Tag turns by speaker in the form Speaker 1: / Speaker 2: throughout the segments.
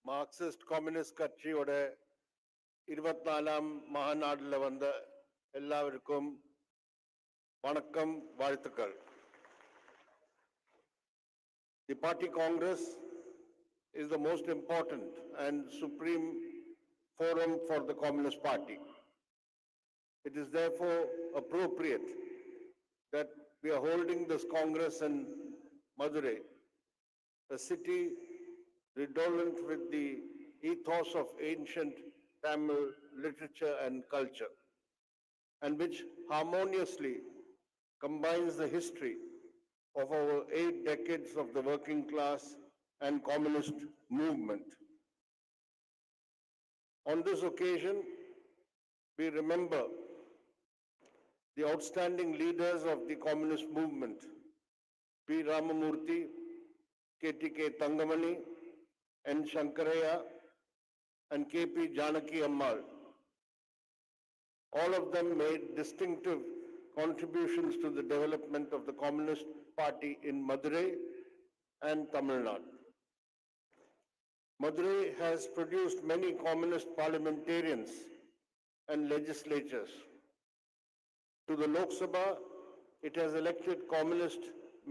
Speaker 1: Marxist communist கட்சியோட 24ஆம் மாநாடுல வந்த எல்லாருக்கும் வணக்கம், வாழ்த்துக்கள். The party congress is the most important and supreme forum for the Communist Party. It is therefore appropriate that we are holding this congress in Madurai, a city redolent with the ethos of ancient Tamil literature and culture, and which harmoniously combines the history of over 8 decades of the working class and communist movement. On this occasion, we remember the outstanding leaders of the communist movement, P. Ramamurthy, K.T.K. Thangamani, N. Shankaraya, and K.P. Janaki Ammal. All of them made distinctive contributions to the development of the Communist Party in Madurai and Tamil Nadu. Madurai has produced many communist parliamentarians and legislatures. To the Lok Sabha, it has elected communist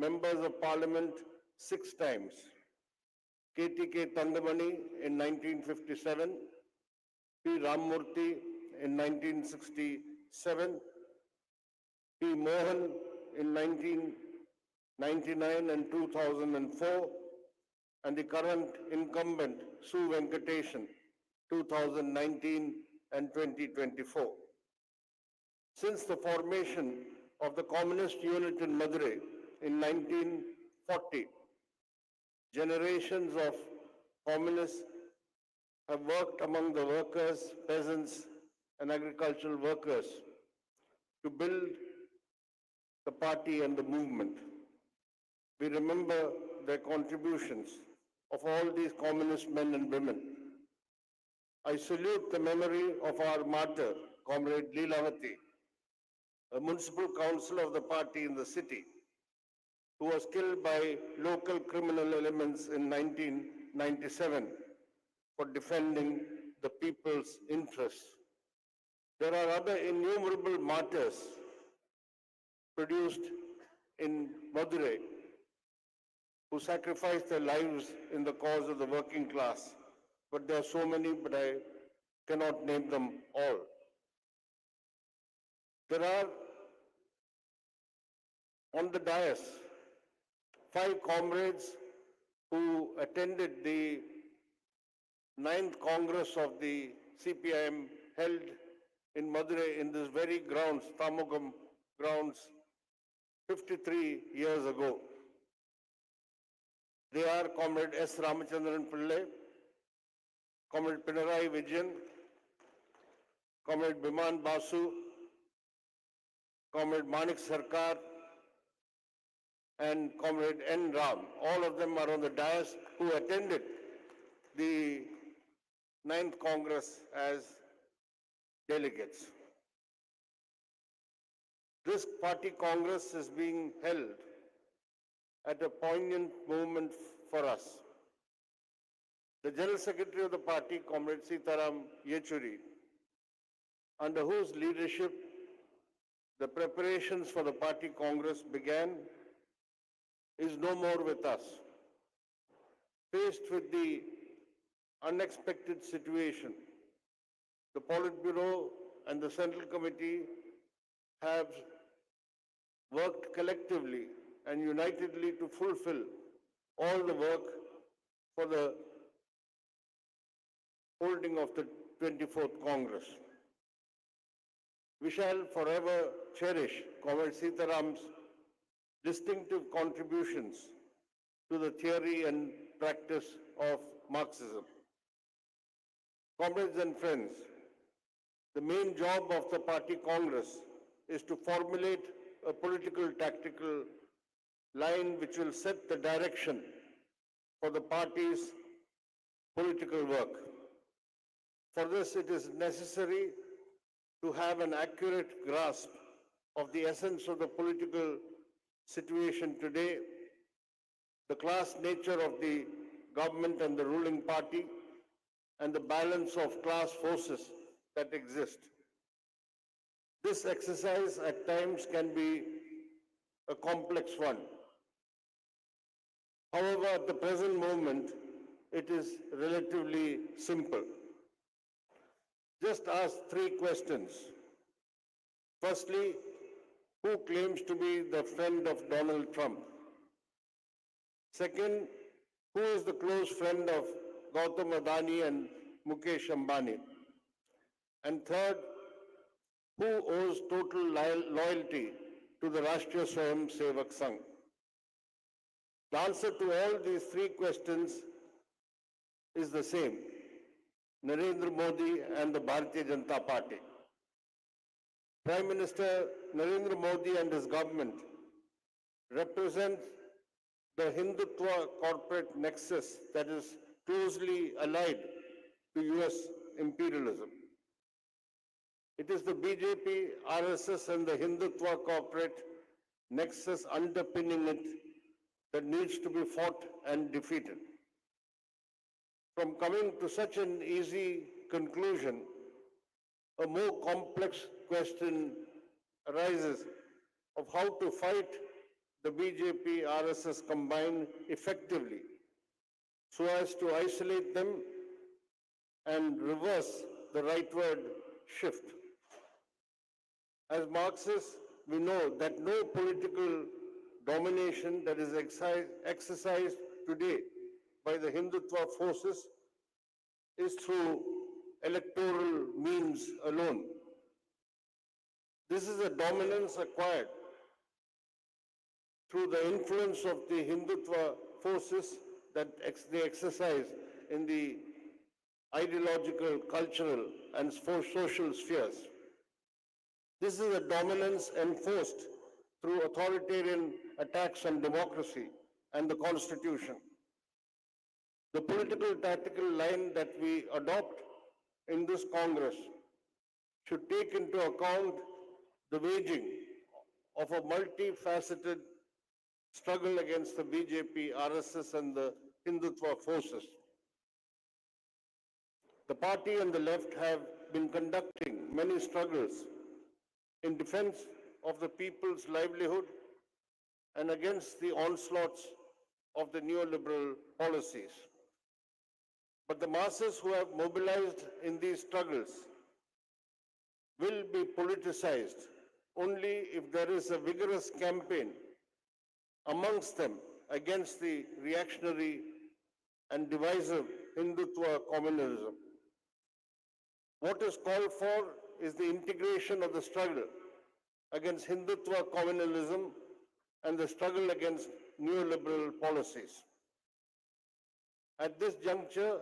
Speaker 1: members of parliament 6 times. K.T.K. Thangamani in 1957, P. Ramamurthy in 1967, P. Mohan in 1999 and 2004, and the current incumbent, Su Venkatesan, 2019 and 2024. Since the formation of the communist unit in Madurai in 1940, generations of communists have worked among the workers, peasants, and agricultural workers to build the party and the movement. We remember their contributions of all these communist men and women. I salute the memory of our martyr, Comrade Leelavati, a municipal councillor of the party in the city, who was killed by local criminal elements in 1997 for defending the people's interests. There are other innumerable martyrs produced in Madurai who sacrificed their lives in the cause of the working class. But there are so many, but I cannot name them all. There are on the dais 5 comrades who attended the 9th Congress of the CPIM held in Madurai in this very grounds, Tamugam grounds, 53 years ago. They are Comrade S. Ramachandran Pillai, Comrade Pinarayi Vijayan, Comrade Biman Basu, Comrade Manik Sarkar, and Comrade N. Ram. All of them are on the dais who attended the 9th Congress as delegates. This party congress is being held at a poignant moment for us. The General Secretary of the party, Comrade Sitaram Yechuri, under whose leadership the preparations for the party congress began, is no more with us. Faced with the unexpected situation, the Politburo and the Central Committee have worked collectively and unitedly to fulfill all the work for the holding of the 24th Congress. We shall forever cherish Comrade Sitaram's distinctive contributions to the theory and practice of Marxism. Comrades and friends, the main job of the party congress is to formulate a political tactical line which will set the direction for the party's political work. For this, it is necessary to have an accurate grasp of the essence of the political situation today, the class nature of the government and the ruling party, and the balance of class forces that exist. This exercise at times can be a complex one. However, at the present moment, it is relatively simple. Just ask three questions. Firstly, who claims to be the friend of Donald Trump? Second, who is the close friend of Gautam Adani and Mukesh Ambani? And third, who owes total loyalty to the Rashtriya Swayam Sevak Sangh? The answer to all these three questions is the same: Narendra Modi and the Bharatiya Janata Party. Prime Minister Narendra Modi and his government represent the Hindutva corporate nexus that is closely allied to US imperialism. It is the BJP, RSS and the Hindutva corporate nexus underpinning it that needs to be fought and defeated. From coming to such an easy conclusion, a more complex question arises of how to fight the BJP, RSS combined effectively so as to isolate them and reverse the rightward shift. As Marxists, we know that no political domination that is exercised today by the Hindutva forces is through electoral means alone. This is a dominance acquired through the influence of the Hindutva forces that they exercise in the ideological, cultural, and social spheres. This is a dominance enforced through authoritarian attacks on democracy and the Constitution. The political tactical line that we adopt in this Congress should take into account the waging of a multifaceted struggle against the BJP, RSS, and the Hindutva forces. The party and the left have been conducting many struggles in defense of the people's livelihood and against the onslaughts of the neoliberal policies. But the masses who have mobilized in these struggles will be politicized only if there is a vigorous campaign amongst them against the reactionary and divisive Hindutva communalism. What is called for is the integration of the struggle against Hindutva communalism and the struggle against neoliberal policies. At this juncture,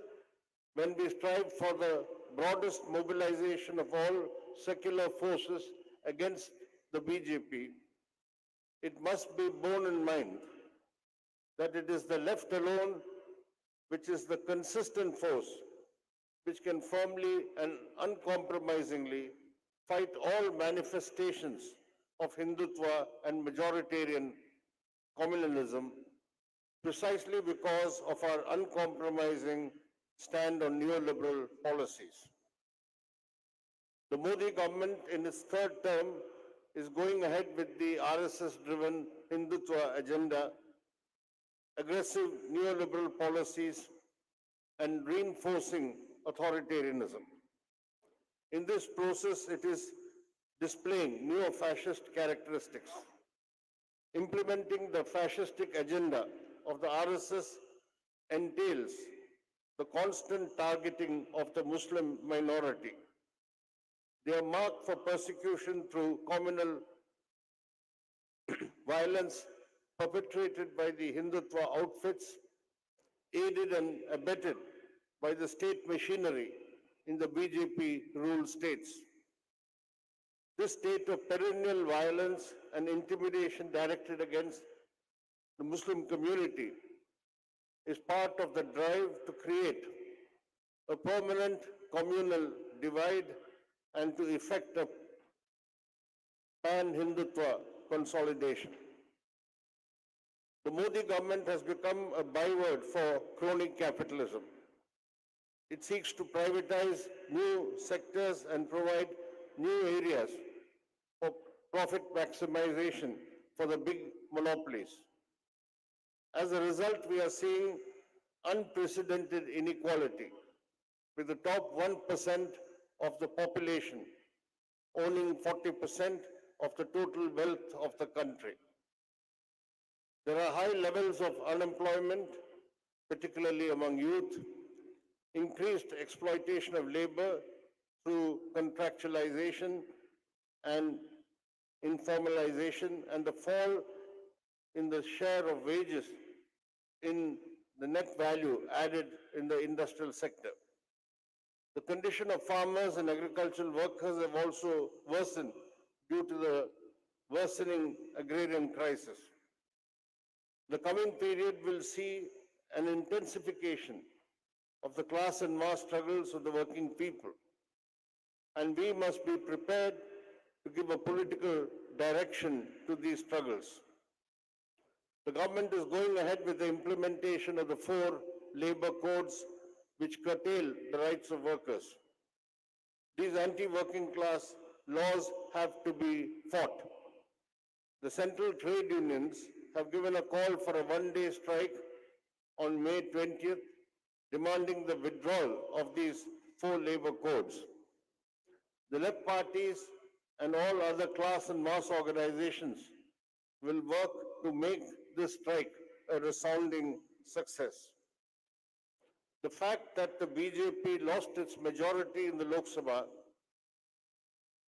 Speaker 1: when we strive for the broadest mobilization of all secular forces against the BJP, it must be borne in mind that it is the left alone which is the consistent force which can firmly and uncompromisingly fight all manifestations of Hindutva and majoritarian communalism precisely because of our uncompromising stand on neoliberal policies. The Modi government in its third term is going ahead with the RSS-driven Hindutva agenda, aggressive neoliberal policies, and reinforcing authoritarianism. In this process, it is displaying neo-fascist characteristics. Implementing the fascistic agenda of the RSS entails the constant targeting of the Muslim minority. They are marked for persecution through communal violence perpetrated by the Hindutva outfits, aided and abetted by the state machinery in the BJP-ruled states. This state of perennial violence and intimidation directed against the Muslim community is part of the drive to create a permanent communal divide and to effect a pan-Hindutva consolidation. The Modi government has become a byword for crony capitalism. It seeks to privatize new sectors and provide new areas for profit maximization for the big monopolies. As a result, we are seeing unprecedented inequality, with the top 1% of the population owning 40% of the total wealth of the country. There are high levels of unemployment, particularly among youth, increased exploitation of labor through contractualization and informalization, and the fall in the share of wages in the net value added in the industrial sector. The condition of farmers and agricultural workers have also worsened due to the worsening agrarian crisis. The coming period will see an intensification of the class and mass struggles of the working people, and we must be prepared to give a political direction to these struggles. The government is going ahead with the implementation of the 4 labor codes which curtail the rights of workers. These anti-working class laws have to be fought. The central trade unions have given a call for a one-day strike on May 20th, demanding the withdrawal of these 4 labor codes. The left parties and all other class and mass organizations will work to make this strike a resounding success. The fact that the BJP lost its majority in the Lok Sabha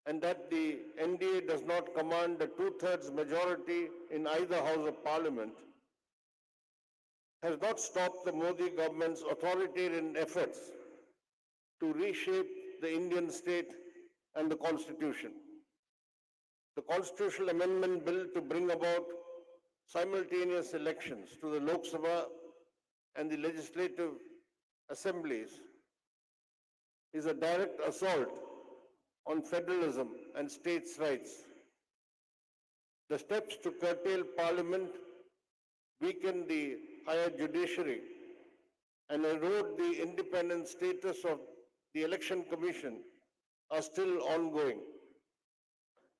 Speaker 1: and that the NDA does not command a 2/3 majority in either house of parliament has not stopped the Modi government's authoritarian efforts to reshape the Indian state and the constitution. The constitutional amendment bill to bring about simultaneous elections to the Lok Sabha and the legislative assemblies is a direct assault on federalism and states' rights. The steps to curtail parliament, weaken the higher judiciary, and erode the independent status of the election commission are still ongoing.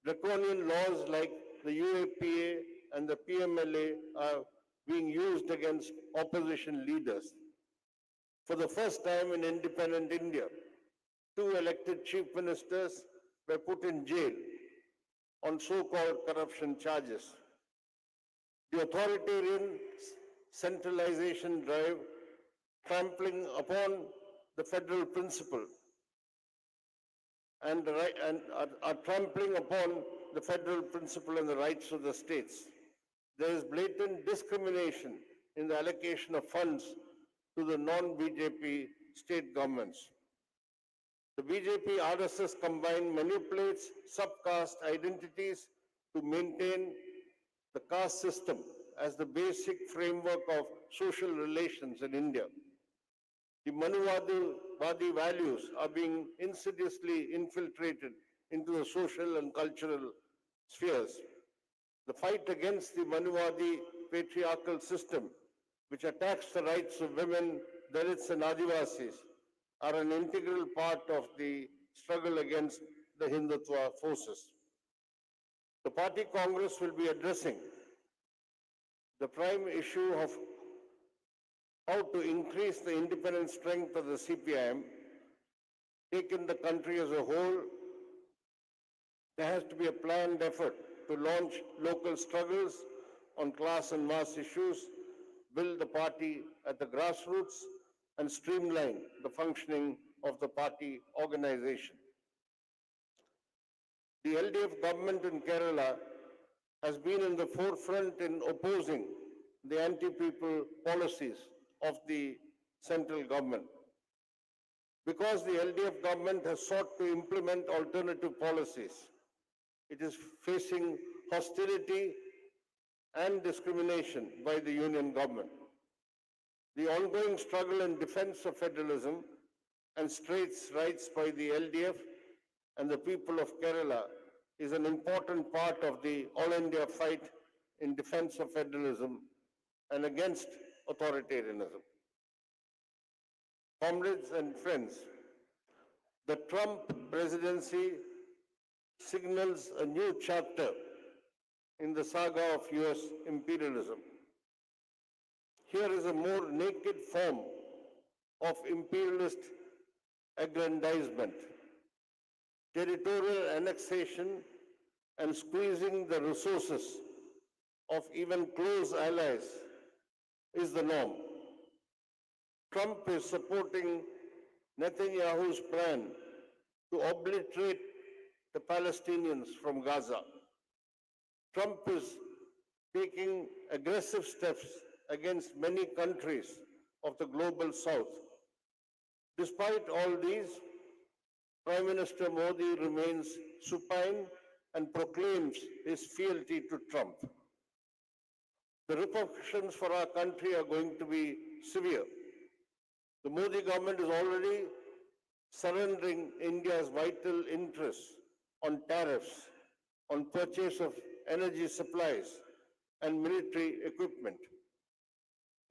Speaker 1: Draconian laws like the UAPA and the PMLA are being used against opposition leaders. For the first time in independent India, 2 elected chief ministers were put in jail on so-called corruption charges. The authoritarian centralization drive, trampling upon the federal principle and are trampling upon the federal principle and the rights of the states. There is blatant discrimination in the allocation of funds to the non-BJP state governments. The BJP RSS combine manipulates sub-caste identities to maintain the caste system as the basic framework of social relations in India. The Manuvadi values are being insidiously infiltrated into the social and cultural spheres. The fight against the Manuvadi patriarchal system, which attacks the rights of women, Dalits and Adivasis, are an integral part of the struggle against the Hindutva forces. The party Congress will be addressing the prime issue of how to increase the independent strength of the CPIM. Taken the country as a whole, there has to be a planned effort to launch local struggles on class and mass issues, build the party at the grassroots, and streamline the functioning of the party organization. The LDF government in Kerala has been in the forefront in opposing the anti-people policies of the central government. Because the LDF government has sought to implement alternative policies, it is facing hostility and discrimination by the union government. The ongoing struggle in defense of federalism and states' rights by the LDF and the people of Kerala is an important part of the All India fight in defense of federalism and against authoritarianism. Comrades and friends, the Trump presidency signals a new chapter in the saga of US imperialism. Here is a more naked form of imperialist aggrandizement, territorial annexation, and squeezing the resources of even close allies is the norm. Trump is supporting Netanyahu's plan to obliterate the Palestinians from Gaza. Trump is taking aggressive steps against many countries of the global south. Despite all these, Prime Minister Modi remains supine and proclaims his fealty to Trump. The repercussions for our country are going to be severe. The Modi government is already surrendering India's vital interests on tariffs, on purchase of energy supplies and military equipment.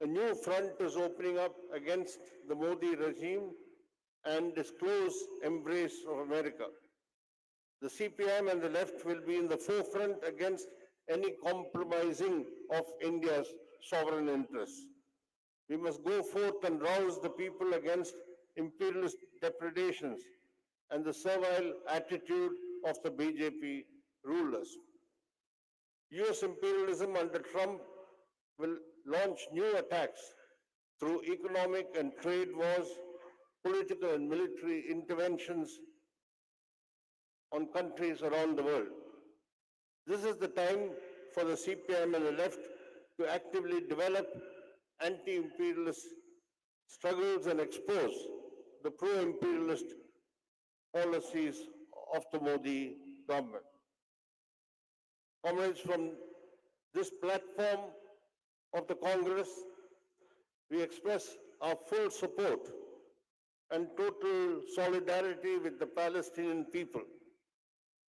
Speaker 1: A new front is opening up against the Modi regime and its close embrace of America. The CPI and the left will be in the forefront against any compromising of India's sovereign interests. We must go forth and rouse the people against imperialist depredations and the servile attitude of the BJP rulers. US imperialism under Trump will launch new attacks through economic and trade wars, political and military interventions on countries around the world. This is the time for the CPIM and the left to actively develop anti-imperialist struggles and expose the pro-imperialist policies of the Modi government. Comrades, from this platform of the Congress, we express our full support and total solidarity with the Palestinian people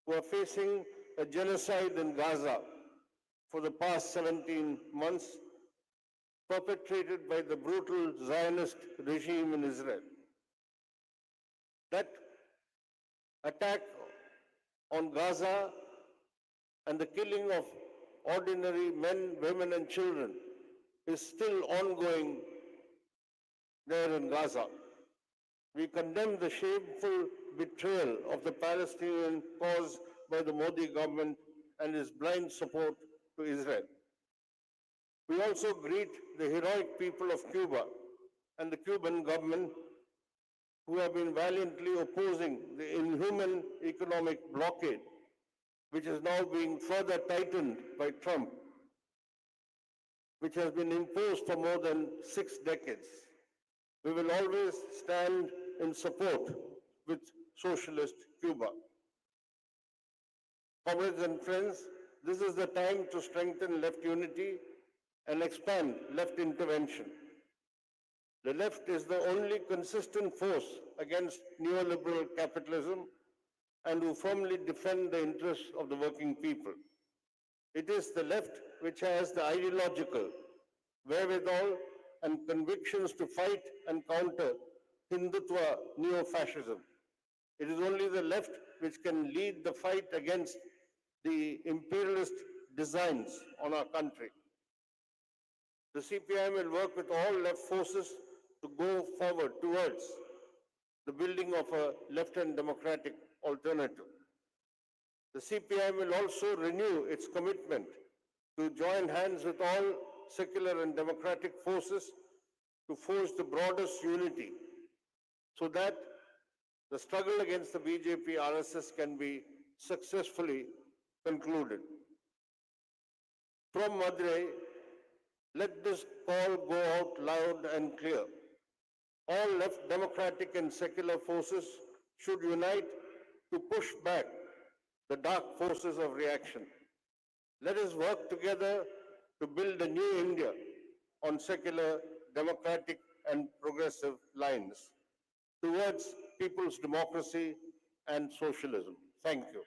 Speaker 1: who are facing a genocide in Gaza for the past 17 months, perpetrated by the brutal Zionist regime in Israel. That attack on Gaza and the killing of ordinary men, women, and children is still ongoing there in Gaza. We condemn the shameful betrayal of the Palestinian cause by the Modi government and its blind support to Israel. We also greet the heroic people of Cuba and the Cuban government who have been valiantly opposing the inhuman economic blockade, which is now being further tightened by Trump, which has been imposed for more than 6 decades. We will always stand in support with socialist Cuba. Comrades and friends, this is the time to strengthen left unity and expand left intervention. The left is the only consistent force against neoliberal capitalism and who firmly defend the interests of the working people. It is the left which has the ideological wherewithal and convictions to fight and counter Hindutva neo-fascism. It is only the left which can lead the fight against the imperialist designs on our country. The CPI will work with all left forces to go forward towards the building of a left and democratic alternative. The CPI will also renew its commitment to join hands with all secular and democratic forces to forge the broadest unity so that the struggle against the BJP RSS can be successfully concluded. From Madurai, let this call go out loud and clear. All left democratic and secular forces should unite to push back the dark forces of reaction. Let us work together to build a new India on secular, democratic, and progressive lines towards people's democracy and socialism. Thank you.